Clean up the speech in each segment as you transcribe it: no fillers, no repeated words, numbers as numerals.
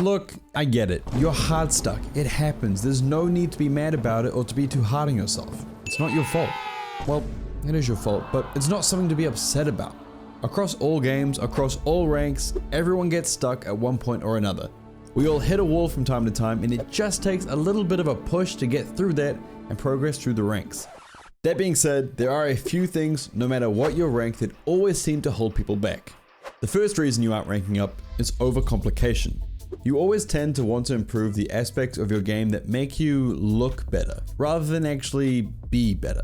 look, I get it. You're hard stuck. It happens. There's no need to be mad about it or to be too hard on yourself. It's not your fault. Well, it is your fault, but it's not something to be upset about. Across all games, across all ranks, everyone gets stuck at one point or another. We all hit a wall from time to time, and it just takes a little bit of a push to get through that and progress through the ranks. That being said, there are a few things, no matter what your rank, that always seem to hold people back. The first reason you aren't ranking up is overcomplication. You always tend to want to improve the aspects of your game that make you look better, rather than actually be better.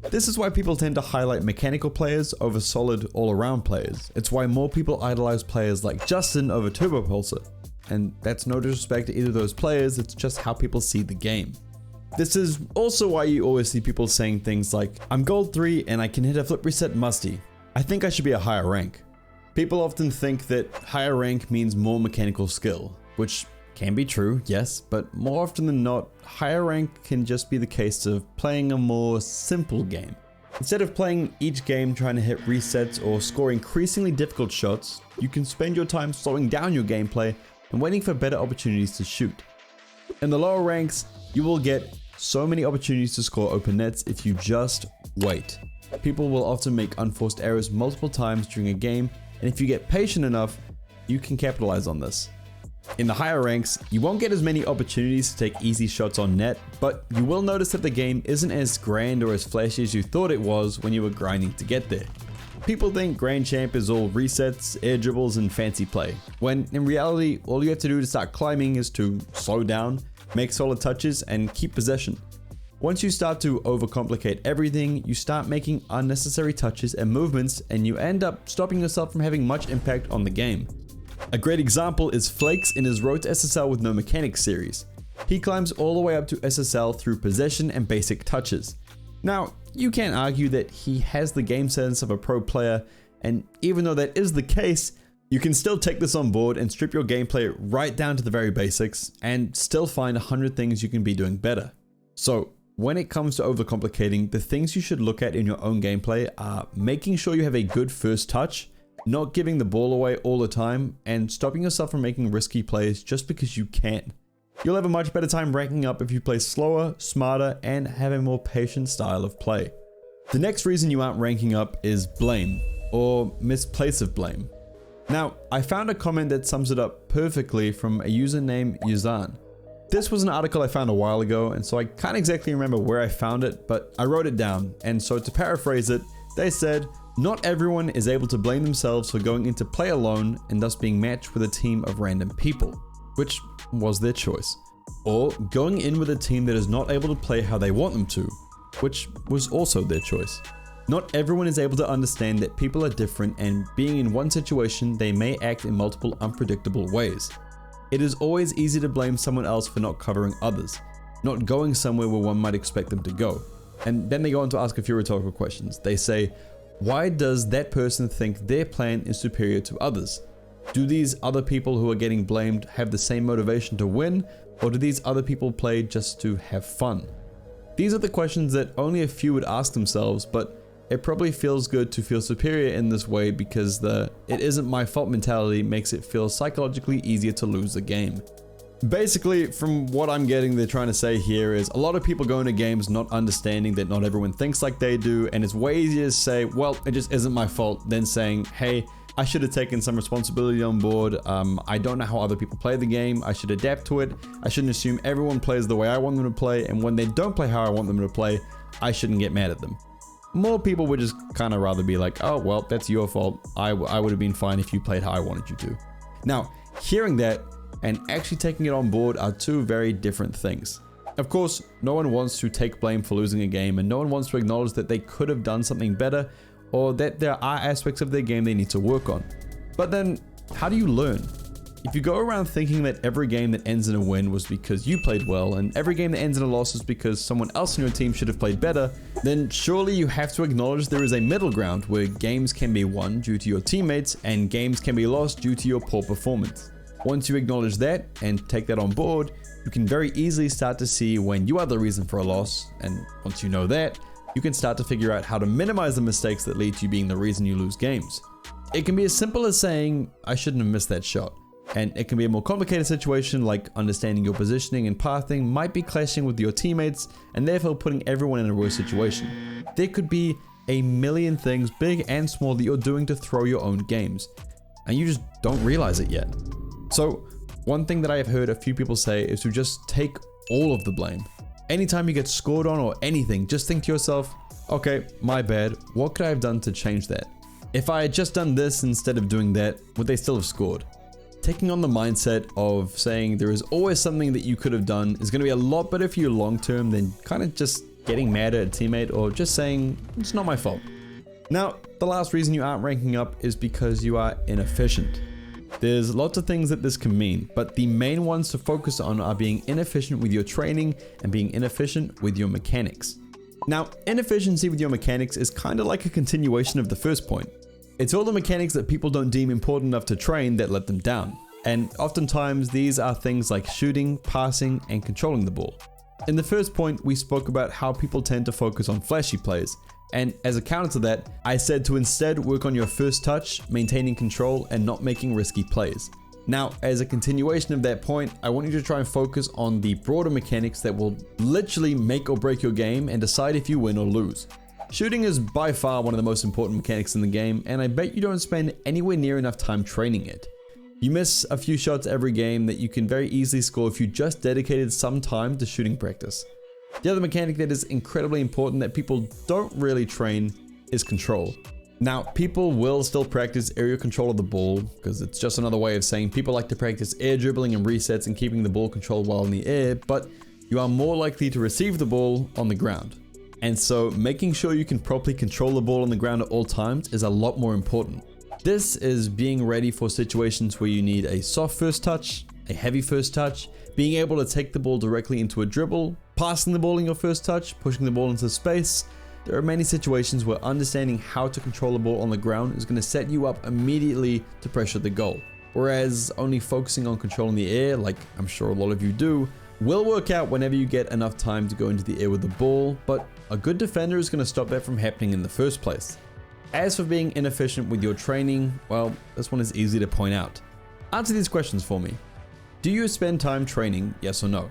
This is why people tend to highlight mechanical players over solid all-around players. It's why more people idolize players like Justin over Turbopulsar. And that's no disrespect to either of those players, it's just how people see the game. This is also why you always see people saying things like, I'm gold 3 and I can hit a flip reset musty. I think I should be a higher rank. People often think that higher rank means more mechanical skill, which can be true, yes, but more often than not, higher rank can just be the case of playing a more simple game. Instead of playing each game trying to hit resets or score increasingly difficult shots, you can spend your time slowing down your gameplay and waiting for better opportunities to shoot. In the lower ranks, you will get so many opportunities to score open nets if you just wait. People will often make unforced errors multiple times during a game, and if you get patient enough, you can capitalize on this. In the higher ranks, you won't get as many opportunities to take easy shots on net, but you will notice that the game isn't as grand or as flashy as you thought it was when you were grinding to get there. People think Grand Champ is all resets, air dribbles, and fancy play, when in reality, all you have to do to start climbing is to slow down, make solid touches, and keep possession. Once you start to overcomplicate everything, you start making unnecessary touches and movements, and you end up stopping yourself from having much impact on the game. A great example is Flakes in his Road to SSL with No Mechanics series. He climbs all the way up to SSL through possession and basic touches. Now, you can't argue that he has the game sense of a pro player, and even though that is the case, you can still take this on board and strip your gameplay right down to the very basics and still find 100 things you can be doing better. So, when it comes to overcomplicating, the things you should look at in your own gameplay are making sure you have a good first touch, not giving the ball away all the time, and stopping yourself from making risky plays just because you can. You'll have a much better time ranking up if you play slower, smarter, and have a more patient style of play. The next reason you aren't ranking up is blame, or misplace of blame. Now, I found a comment that sums it up perfectly from a user named Yuzan. This was an article I found a while ago, and so I can't exactly remember where I found it, but I wrote it down, and so to paraphrase it, they said, not everyone is able to blame themselves for going into play alone and thus being matched with a team of random people, which was their choice. Or going in with a team that is not able to play how they want them to, which was also their choice. Not everyone is able to understand that people are different, and being in one situation, they may act in multiple unpredictable ways. It is always easy to blame someone else for not covering others, not going somewhere where one might expect them to go. And then they go on to ask a few rhetorical questions. They say, why does that person think their plan is superior to others? Do these other people who are getting blamed have the same motivation to win, or do these other people play just to have fun? These are the questions that only a few would ask themselves, but it probably feels good to feel superior in this way because the "it isn't my fault" mentality makes it feel psychologically easier to lose the game. Basically, from what I'm getting, they're trying to say here is a lot of people go into games not understanding that not everyone thinks like they do, and it's way easier to say, well, it just isn't my fault, than saying, hey, I should have taken some responsibility on board. I don't know how other people play the game. I should adapt to it. I shouldn't assume everyone plays the way I want them to play, and when they don't play how I want them to play, I shouldn't get mad at them. More people would just kind of rather be like, oh, well, that's your fault. I would have been fine if you played how I wanted you to. Now, hearing that and actually taking it on board are two very different things. Of course, no one wants to take blame for losing a game, and no one wants to acknowledge that they could have done something better, or that there are aspects of their game they need to work on. But then, how do you learn? If you go around thinking that every game that ends in a win was because you played well, and every game that ends in a loss is because someone else in your team should have played better, then surely you have to acknowledge there is a middle ground where games can be won due to your teammates, and games can be lost due to your poor performance. Once you acknowledge that and take that on board, you can very easily start to see when you are the reason for a loss, and once you know that, you can start to figure out how to minimize the mistakes that lead to you being the reason you lose games. It can be as simple as saying, I shouldn't have missed that shot. And it can be a more complicated situation, like understanding your positioning and pathing might be clashing with your teammates and therefore putting everyone in a worse situation. There could be a million things, big and small, that you're doing to throw your own games, and you just don't realize it yet. So one thing that I have heard a few people say is to just take all of the blame. Anytime you get scored on or anything, just think to yourself, okay, my bad, what could I have done to change that? If I had just done this instead of doing that, would they still have scored? Taking on the mindset of saying there is always something that you could have done is going to be a lot better for you long term than kind of just getting mad at a teammate or just saying, it's not my fault. Now, the last reason you aren't ranking up is because you are inefficient. There's lots of things that this can mean, but the main ones to focus on are being inefficient with your training and being inefficient with your mechanics. Now, inefficiency with your mechanics is kind of like a continuation of the first point. It's all the mechanics that people don't deem important enough to train that let them down. And oftentimes these are things like shooting, passing, and controlling the ball. In the first point, we spoke about how people tend to focus on flashy plays. And as a counter to that, I said to instead work on your first touch, maintaining control, and not making risky plays. Now, as a continuation of that point, I want you to try and focus on the broader mechanics that will literally make or break your game and decide if you win or lose. Shooting is by far one of the most important mechanics in the game, and I bet you don't spend anywhere near enough time training it. You miss a few shots every game that you can very easily score if you just dedicated some time to shooting practice. The other mechanic that is incredibly important that people don't really train is control. Now, people will still practice aerial control of the ball because it's just another way of saying people like to practice air dribbling and resets and keeping the ball controlled while in the air, but you are more likely to receive the ball on the ground. And so making sure you can properly control the ball on the ground at all times is a lot more important. This is being ready for situations where you need a soft first touch, a heavy first touch, being able to take the ball directly into a dribble, passing the ball in your first touch, pushing the ball into space. There are many situations where understanding how to control the ball on the ground is going to set you up immediately to pressure the goal. Whereas only focusing on controlling the air, like I'm sure a lot of you do, will work out whenever you get enough time to go into the air with the ball, but a good defender is going to stop that from happening in the first place. As for being inefficient with your training, well, this one is easy to point out. Answer these questions for me. Do you spend time training, yes or no?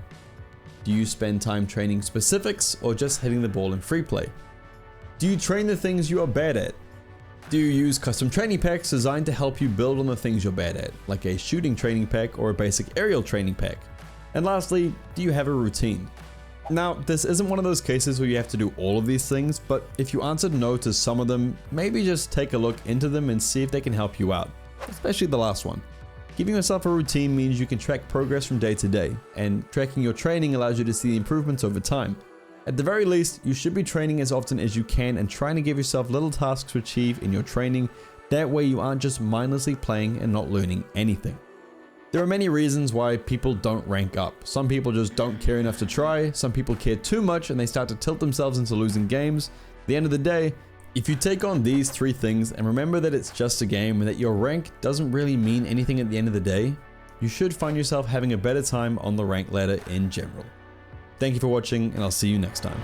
Do you spend time training specifics or just hitting the ball in free play? Do you train the things you are bad at? Do you use custom training packs designed to help you build on the things you're bad at, like a shooting training pack or a basic aerial training pack? And lastly, do you have a routine? Now, this isn't one of those cases where you have to do all of these things, but if you answered no to some of them, maybe just take a look into them and see if they can help you out, especially the last one. Giving yourself a routine means you can track progress from day to day, and tracking your training allows you to see the improvements over time. At the very least, you should be training as often as you can and trying to give yourself little tasks to achieve in your training. That way you aren't just mindlessly playing and not learning anything. There are many reasons why people don't rank up. Some people just don't care enough to try, some people care too much and they start to tilt themselves into losing games. At the end of the day, if you take on these three things and remember that it's just a game and that your rank doesn't really mean anything at the end of the day, you should find yourself having a better time on the rank ladder in general. Thank you for watching, and I'll see you next time.